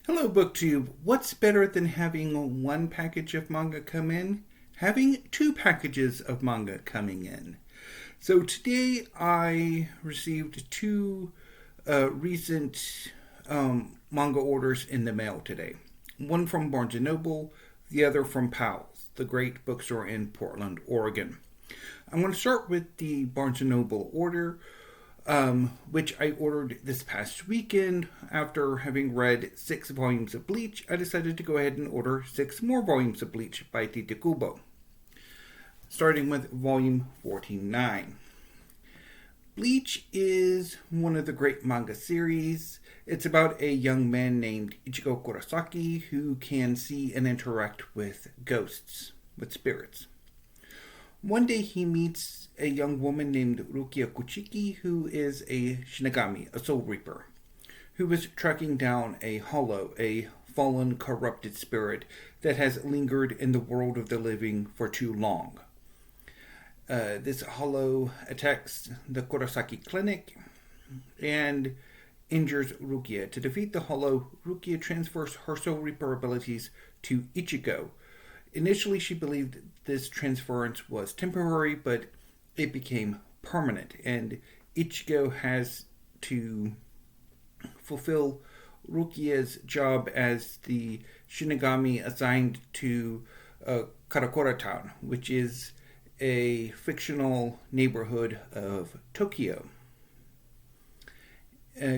Hello, BookTube. What's better than having one package of manga come in? Having two packages of manga coming in. So today I received two recent manga orders in the mail today. One from Barnes & Noble, the other from Powell's, the great bookstore in Portland, Oregon. I'm going to start with the Barnes & Noble order, which I ordered this past weekend. After having read 6 volumes of Bleach, I decided to go ahead and order 6 more volumes of Bleach by Tite Kubo, starting with volume 49. Bleach is one of the great manga series. It's about a young man named Ichigo Kurosaki who can see and interact with ghosts, with spirits. One day he meets a young woman named Rukia Kuchiki, who is a Shinigami, a soul reaper, who is tracking down a hollow, a fallen, corrupted spirit that has lingered in the world of the living for too long. This hollow attacks the Kurosaki clinic and injures Rukia. To defeat the hollow, Rukia transfers her soul reaper abilities to Ichigo. Initially, she believed this transference was temporary, but it became permanent, and Ichigo has to fulfill Rukia's job as the Shinigami assigned to Karakura Town, which is a fictional neighborhood of Tokyo.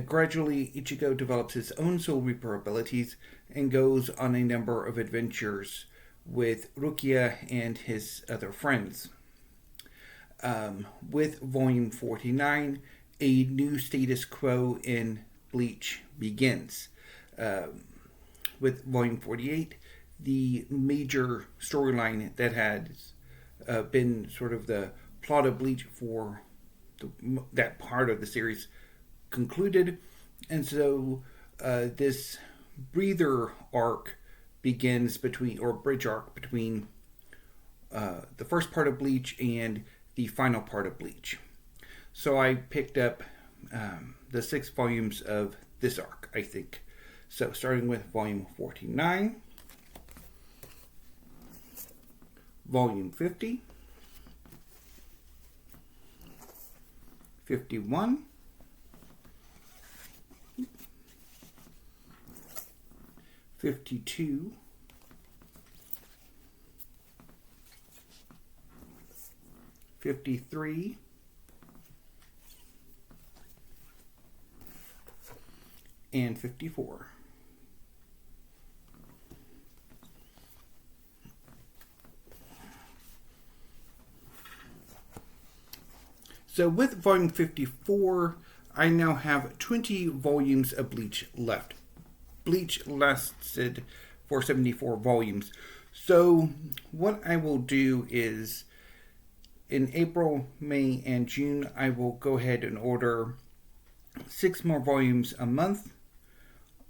Gradually, Ichigo develops his own Soul Reaper abilities and goes on a number of adventures with Rukia and his other friends. With volume 49, a new status quo in Bleach begins. With volume 48, the major storyline that has been sort of the plot of Bleach for that part of the series concluded, and so this breather arc begins between, or bridge arc between the first part of Bleach and the final part of Bleach. So I picked up the 6 volumes of this arc, I think. So starting with volume 49, volume 50, 51, 52, 53, 54. So with volume 54, I now have 20 volumes of Bleach left. Bleach lasted for 74 volumes. So what I will do is in April, May, and June, I will go ahead and order 6 more volumes a month,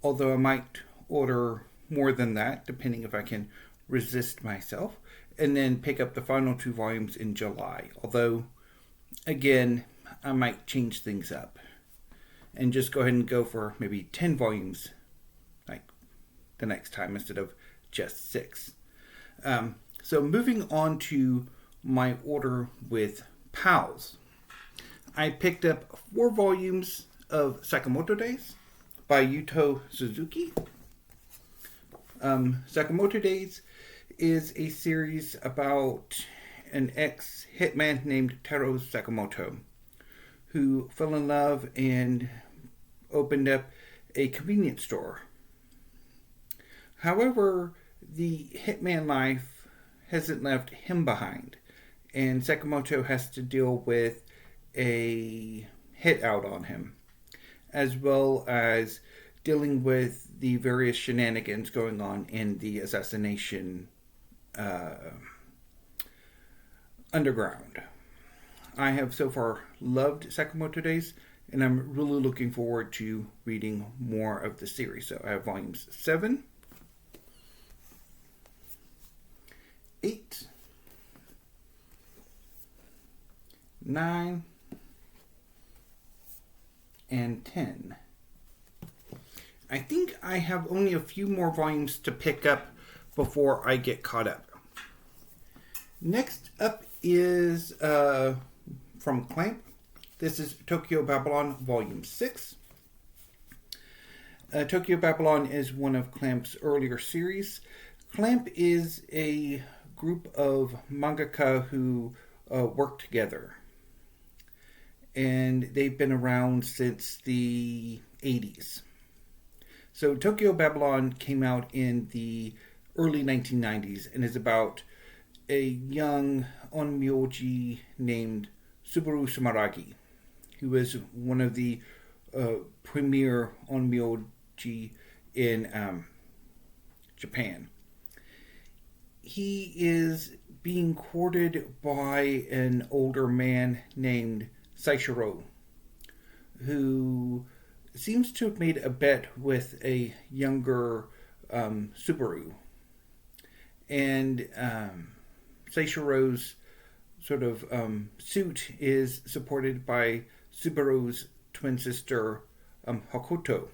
although I might order more than that, depending if I can resist myself, and then pick up the final 2 volumes in July. Although, again, I might change things up and just go ahead and go for maybe 10 volumes like the next time instead of just 6. So moving on to my order with Powell's. I picked up 4 volumes of Sakamoto Days by Yuto Suzuki. Sakamoto Days is a series about an ex-hitman named Taro Sakamoto who fell in love and opened up a convenience store. However, the hitman life hasn't left him behind, and Sakamoto has to deal with a hit out on him, as well as dealing with the various shenanigans going on in the assassination underground. I have so far loved Sakamoto Days, and I'm really looking forward to reading more of the series. So I have volumes 7, 8, 9, and 10. I think I have only a few more volumes to pick up before I get caught up. Next up is from Clamp. This is Tokyo Babylon Volume 6. Tokyo Babylon is one of Clamp's earlier series. Clamp is a group of mangaka who work together. And they've been around since the 80s. So Tokyo Babylon came out in the early 1990s and is about a young onmyoji named Subaru Sumeragi, who is one of the premier onmyoji in Japan. He is being courted by an older man named Eiichirio, who seems to have made a bet with a younger Subaru. And Eiichirio's sort of suit is supported by Subaru's twin sister, Hakoto.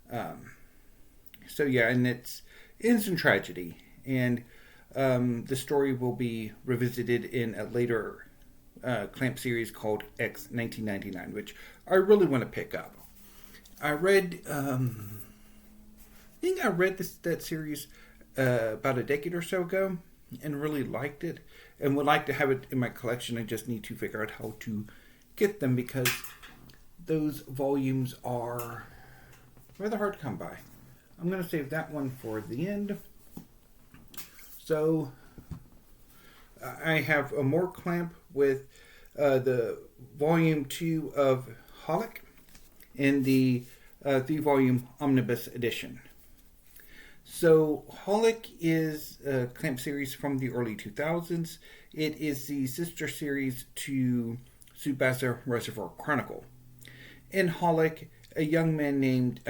And it's instant tragedy. And the story will be revisited in a later Clamp series called X1999, which I really want to pick up. I read, I think I read that series about a decade or so ago and really liked it and would like to have it in my collection. I just need to figure out how to get them because those volumes are rather hard to come by. I'm going to save that one for the end. So I have a more Clamp with the volume 2 of xxxHolic in the 3-volume omnibus edition. So xxxHolic is a Clamp series from the early 2000s. It is the sister series to Tsubasa Reservoir Chronicle. In xxxHolic, a young man named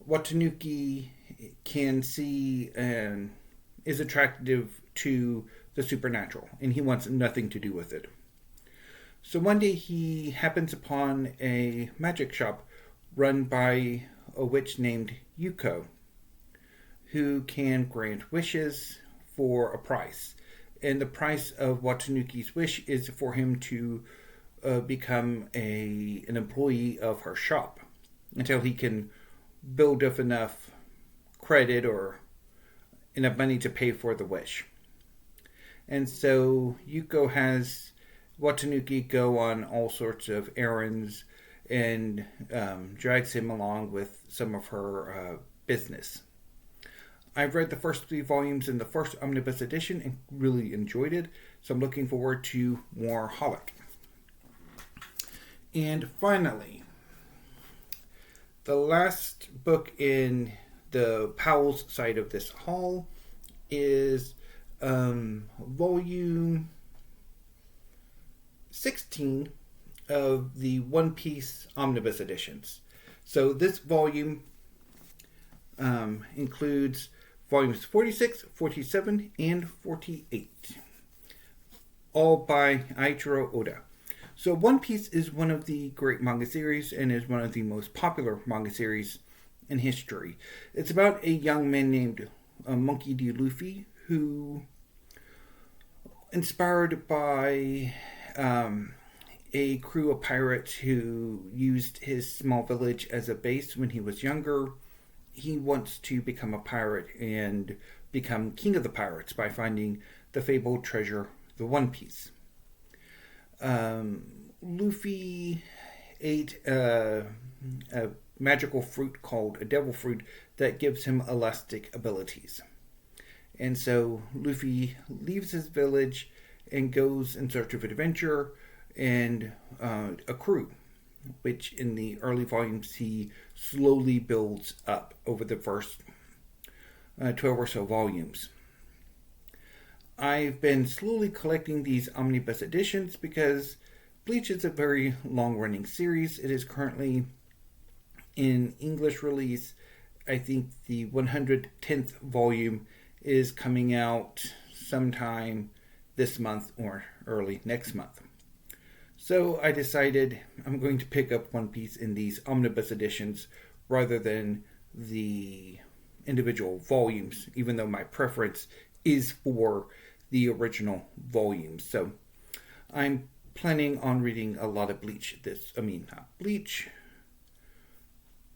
Watanuki can see and is attractive to the supernatural, and he wants nothing to do with it. So one day he happens upon a magic shop run by a witch named Yuto, who can grant wishes for a price. And the price of Watanuki's wish is for him to become an employee of her shop until he can build up enough credit or enough money to pay for the wish. And so Yuko has Watanuki go on all sorts of errands and drags him along with some of her business. I've read the first 3 volumes in the first omnibus edition and really enjoyed it, so I'm looking forward to more xxxHolic. And finally, the last book in the Powell's side of this haul is volume 16 of the One Piece omnibus editions. So this volume includes volumes 46, 47, and 48, all by Eiichirio Oda. So One Piece is one of the great manga series and is one of the most popular manga series in history. It's about a young man named Monkey D. Luffy who, inspired by a crew of pirates who used his small village as a base when he was younger, he wants to become a pirate and become king of the pirates by finding the fabled treasure, the One Piece. Luffy ate a magical fruit called a devil fruit that gives him elastic abilities. And so Luffy leaves his village and goes in search of adventure and a crew, which in the early volumes he slowly builds up over the first 12 or so volumes. I've been slowly collecting these omnibus editions because Bleach is a very long-running series. It is currently in English release. I think the 110th volume is coming out sometime this month or early next month. So I decided I'm going to pick up One Piece in these omnibus editions rather than the individual volumes, even though my preference is for the original volumes. So I'm planning on reading a lot of Bleach not Bleach.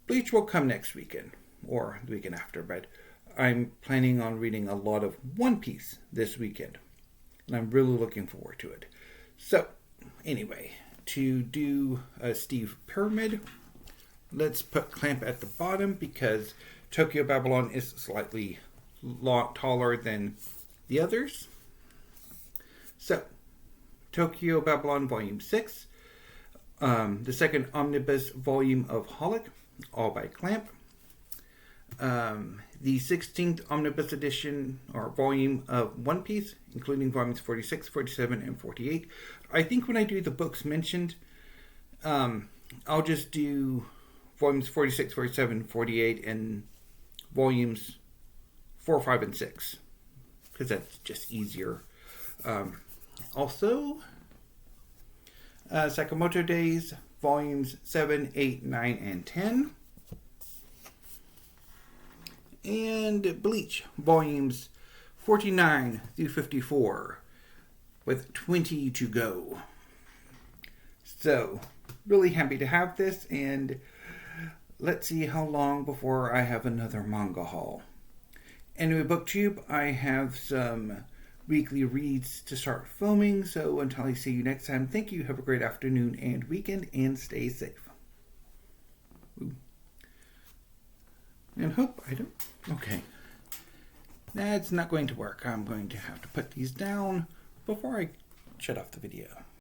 Bleach will come next weekend or the weekend after, but I'm planning on reading a lot of One Piece this weekend. And I'm really looking forward to it. So, anyway, to do a Steve Pyramid, let's put Clamp at the bottom because Tokyo Babylon is slightly taller than the others. So, Tokyo Babylon Volume 6, the second omnibus volume of Holic, all by Clamp. The 16th omnibus edition or volume of One Piece, including volumes 46, 47, and 48. I think when I do the books mentioned, I'll just do volumes 46, 47, 48, and volumes 4, 5, and 6, because that's just easier. Also, Sakamoto Days, volumes 7, 8, 9, and 10. And Bleach, volumes 49 through 54, with 20 to go. So, really happy to have this, and let's see how long before I have another manga haul. Anyway, BookTube, I have some weekly reads to start filming, so until I see you next time, thank you, have a great afternoon and weekend, and stay safe. Ooh. And hope I don't... Okay. That's not going to work. I'm going to have to put these down before I shut off the video.